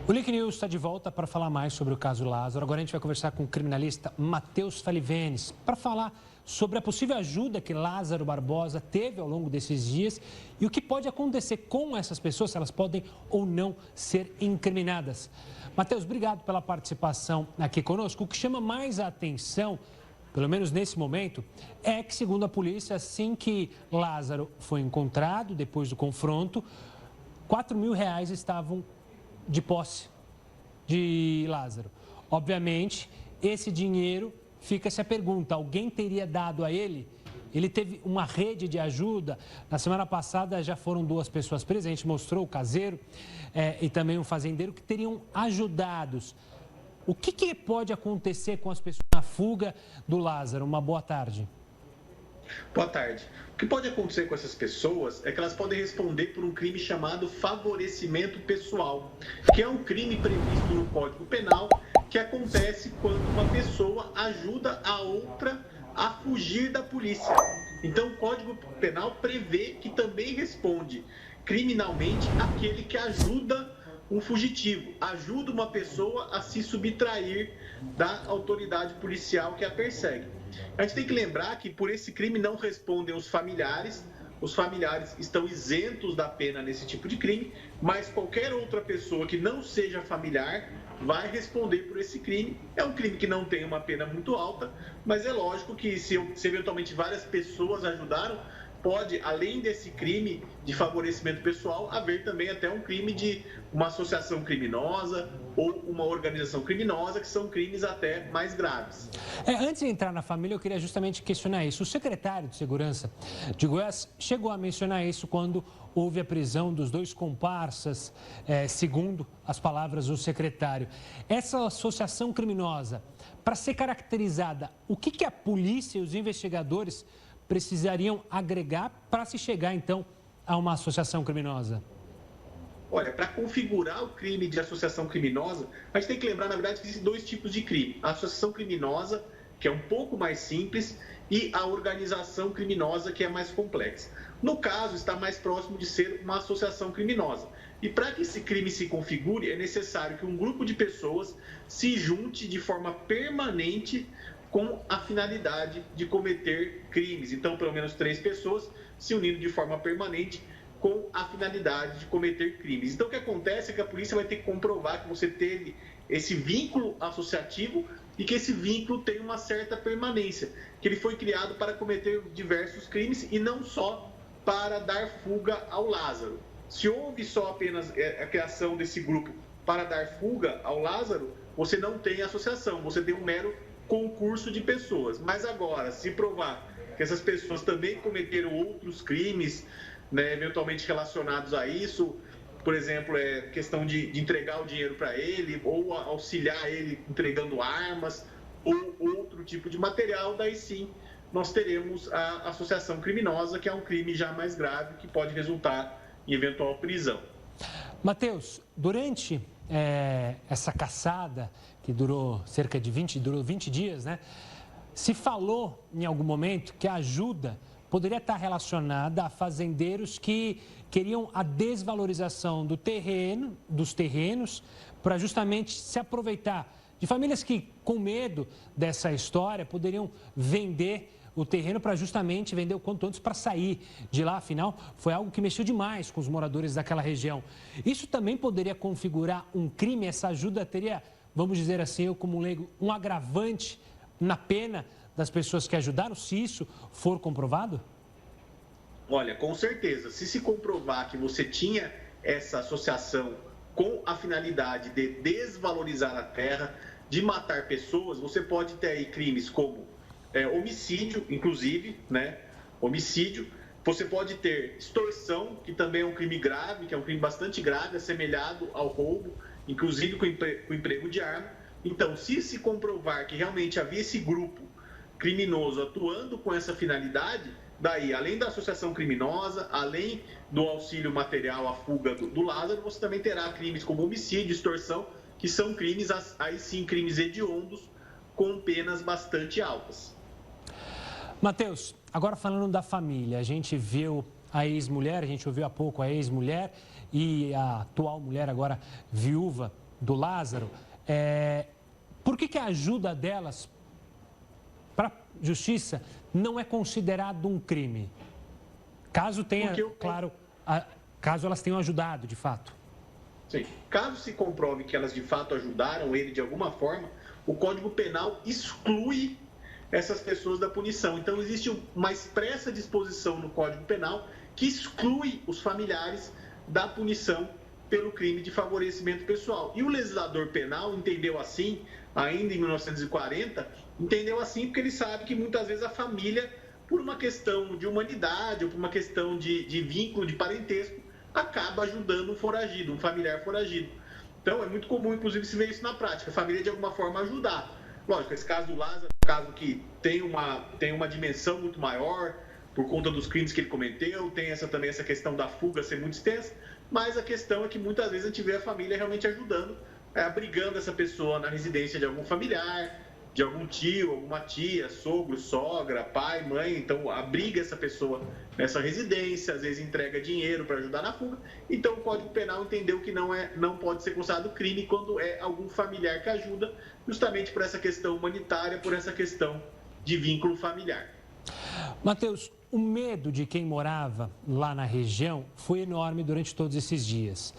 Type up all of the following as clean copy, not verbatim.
O Link News está de volta para falar mais sobre o caso Lázaro. Agora a gente vai conversar com o criminalista Matheus Falivenes para falar sobre a possível ajuda que Lázaro Barbosa teve ao longo desses dias e o que pode acontecer com essas pessoas, se elas podem ou não ser incriminadas. Matheus, obrigado pela participação aqui conosco. O que chama mais a atenção, pelo menos nesse momento, é que, segundo a polícia, assim que Lázaro foi encontrado, depois do confronto, R$ 4.000 estavam de posse de Lázaro. Obviamente, esse dinheiro, fica-se a pergunta, alguém teria dado a ele? Ele teve uma rede de ajuda. Na semana passada já foram 2 pessoas presas, a gente mostrou o caseiro e também um fazendeiro que teriam ajudados. O que pode acontecer com as pessoas na fuga do Lázaro? Uma boa tarde. Boa tarde. O que pode acontecer com essas pessoas é que elas podem responder por um crime chamado favorecimento pessoal, que é um crime previsto no Código Penal que acontece quando uma pessoa ajuda a outra a fugir da polícia. Então, o Código Penal prevê que também responde criminalmente aquele que ajuda um fugitivo, ajuda uma pessoa a se subtrair da autoridade policial que a persegue. A gente tem que lembrar que por esse crime não respondem os familiares estão isentos da pena nesse tipo de crime, mas qualquer outra pessoa que não seja familiar vai responder por esse crime. É um crime que não tem uma pena muito alta, mas é lógico que se eventualmente várias pessoas ajudaram, pode, além desse crime de favorecimento pessoal, haver também até um crime de uma associação criminosa ou uma organização criminosa, que são crimes até mais graves. Antes de entrar na família, eu queria justamente questionar isso. O secretário de Segurança de Goiás chegou a mencionar isso quando houve a prisão dos 2 comparsas, segundo as palavras do secretário. Essa associação criminosa, para ser caracterizada, o que a polícia e os investigadores precisariam agregar para se chegar, então, a uma associação criminosa? Olha, para configurar o crime de associação criminosa, a gente tem que lembrar, na verdade, que existem 2 tipos de crime. A associação criminosa, que é um pouco mais simples, e a organização criminosa, que é mais complexa. No caso, está mais próximo de ser uma associação criminosa. E para que esse crime se configure, é necessário que um grupo de pessoas se junte de forma permanente com a finalidade de cometer crimes. Então, pelo menos 3 pessoas se unindo de forma permanente com a finalidade de cometer crimes. Então, o que acontece é que a polícia vai ter que comprovar que você teve esse vínculo associativo e que esse vínculo tem uma certa permanência, que ele foi criado para cometer diversos crimes e não só para dar fuga ao Lázaro. Se houve só apenas a criação desse grupo para dar fuga ao Lázaro, você não tem associação, você tem um mero concurso de pessoas. Mas agora, se provar que essas pessoas também cometeram outros crimes, né, eventualmente relacionados a isso, por exemplo, questão de entregar o dinheiro para ele, ou auxiliar ele entregando armas, ou outro tipo de material, daí sim nós teremos a associação criminosa, que é um crime já mais grave, que pode resultar em eventual prisão. Matheus, durante essa caçada, que durou cerca de 20 dias, né? Se falou em algum momento que a ajuda poderia estar relacionada a fazendeiros que queriam a desvalorização dos terrenos, para justamente se aproveitar de famílias que, com medo dessa história, poderiam vender o terreno para justamente vender o quanto antes para sair de lá. Afinal, foi algo que mexeu demais com os moradores daquela região. Isso também poderia configurar um crime? Essa ajuda teria, vamos dizer assim, eu como leigo, um agravante na pena das pessoas que ajudaram, se isso for comprovado? Olha, com certeza. Se comprovar que você tinha essa associação com a finalidade de desvalorizar a terra, de matar pessoas, você pode ter aí crimes como homicídio, inclusive, né? Homicídio. Você pode ter extorsão, que também é um crime grave, que é um crime bastante grave, assemelhado ao roubo, inclusive com emprego de arma. Então, se comprovar que realmente havia esse grupo criminoso atuando com essa finalidade, daí, além da associação criminosa, além do auxílio material à fuga do Lázaro, você também terá crimes como homicídio, extorsão, que são crimes, aí sim, crimes hediondos, com penas bastante altas. Matheus, agora falando da família, a gente viu a ex-mulher, a gente ouviu há pouco a ex-mulher e a atual mulher, agora viúva do Lázaro, por que a ajuda delas para a justiça não é considerado um crime? Caso tenha, claro, caso elas tenham ajudado, de fato. Sim. Caso se comprove que elas de fato ajudaram ele de alguma forma, o Código Penal exclui essas pessoas da punição. Então, existe uma expressa disposição no Código Penal que exclui os familiares da punição pelo crime de favorecimento pessoal. E o legislador penal entendeu assim, ainda em 1940, entendeu assim porque ele sabe que muitas vezes a família, por uma questão de humanidade ou por uma questão de vínculo, de parentesco, acaba ajudando um foragido, um familiar foragido. Então, é muito comum, inclusive, se ver isso na prática, a família de alguma forma ajudar. Lógico, esse caso do Lázaro é um caso que tem uma dimensão muito maior, por conta dos crimes que ele cometeu, tem também essa questão da fuga ser muito extensa, mas a questão é que muitas vezes a gente vê a família realmente ajudando, abrigando essa pessoa na residência de algum familiar, de algum tio, alguma tia, sogro, sogra, pai, mãe. Então, abriga essa pessoa nessa residência, às vezes entrega dinheiro para ajudar na fuga. Então, o Código Penal entendeu que não pode ser considerado crime quando é algum familiar que ajuda, justamente por essa questão humanitária, por essa questão de vínculo familiar. Matheus, o medo de quem morava lá na região foi enorme durante todos esses dias.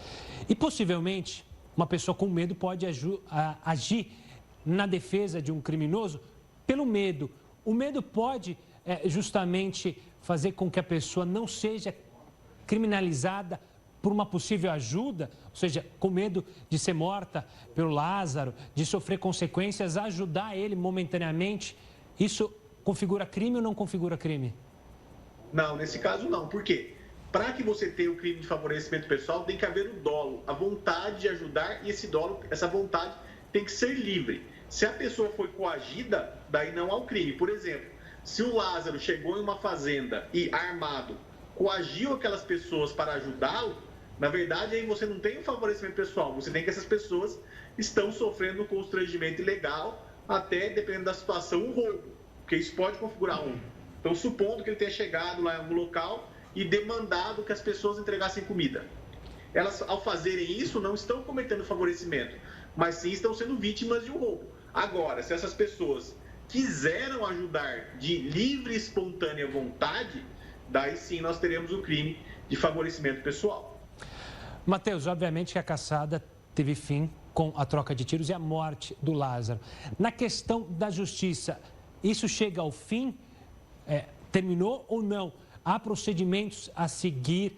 E, possivelmente, uma pessoa com medo pode agir na defesa de um criminoso pelo medo. O medo pode justamente fazer com que a pessoa não seja criminalizada por uma possível ajuda, ou seja, com medo de ser morta pelo Lázaro, de sofrer consequências, ajudar ele momentaneamente. Isso configura crime ou não configura crime? Não, nesse caso não. Por quê? Para que você tenha o crime de favorecimento pessoal, tem que haver o dolo, a vontade de ajudar, e esse dolo, essa vontade tem que ser livre. Se a pessoa foi coagida, daí não há o crime. Por exemplo, se o Lázaro chegou em uma fazenda e, armado, coagiu aquelas pessoas para ajudá-lo, na verdade, aí você não tem um favorecimento pessoal, você tem que essas pessoas estão sofrendo um constrangimento ilegal, até, dependendo da situação, um roubo, porque isso pode configurar um. Então, supondo que ele tenha chegado lá em algum local e demandado que as pessoas entregassem comida. Elas, ao fazerem isso, não estão cometendo favorecimento, mas sim estão sendo vítimas de um roubo. Agora, se essas pessoas quiseram ajudar de livre e espontânea vontade, daí sim nós teremos o crime de favorecimento pessoal. Matheus, obviamente que a caçada teve fim com a troca de tiros e a morte do Lázaro. Na questão da justiça, isso chega ao fim? Terminou ou não? Há procedimentos a seguir,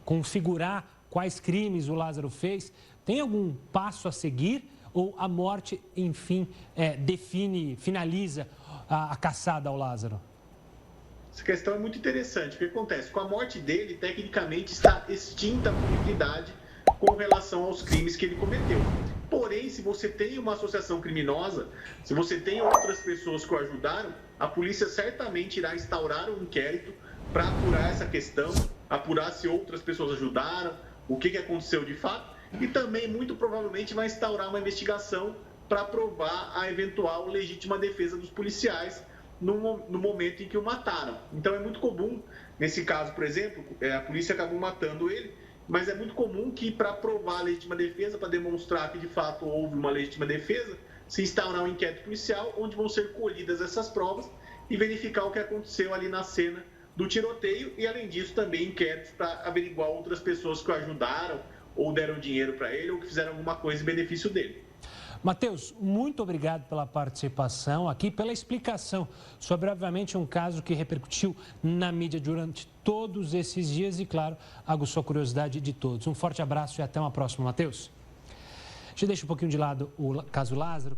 configurar quais crimes o Lázaro fez? Tem algum passo a seguir? Ou a morte, enfim, finaliza a caçada ao Lázaro? Essa questão é muito interessante. O que acontece? Com a morte dele, tecnicamente, está extinta a punibilidade com relação aos crimes que ele cometeu. Porém, se você tem uma associação criminosa, se você tem outras pessoas que o ajudaram, a polícia certamente irá instaurar um inquérito para apurar essa questão, apurar se outras pessoas ajudaram, o que aconteceu de fato, e também, muito provavelmente, vai instaurar uma investigação para provar a eventual legítima defesa dos policiais no momento em que o mataram. Então, é muito comum, nesse caso, por exemplo, a polícia acabou matando ele, mas é muito comum que, para provar a legítima defesa, para demonstrar que, de fato, houve uma legítima defesa, se instaurar um inquérito policial, onde vão ser colhidas essas provas e verificar o que aconteceu ali na cena do tiroteio, e, além disso, também inquéritos para averiguar outras pessoas que o ajudaram, ou deram dinheiro para ele, ou que fizeram alguma coisa em benefício dele. Matheus, muito obrigado pela participação aqui, pela explicação sobre, obviamente, um caso que repercutiu na mídia durante todos esses dias e, claro, aguçou a curiosidade de todos. Um forte abraço e até uma próxima, Matheus. A gente deixa um pouquinho de lado o caso Lázaro.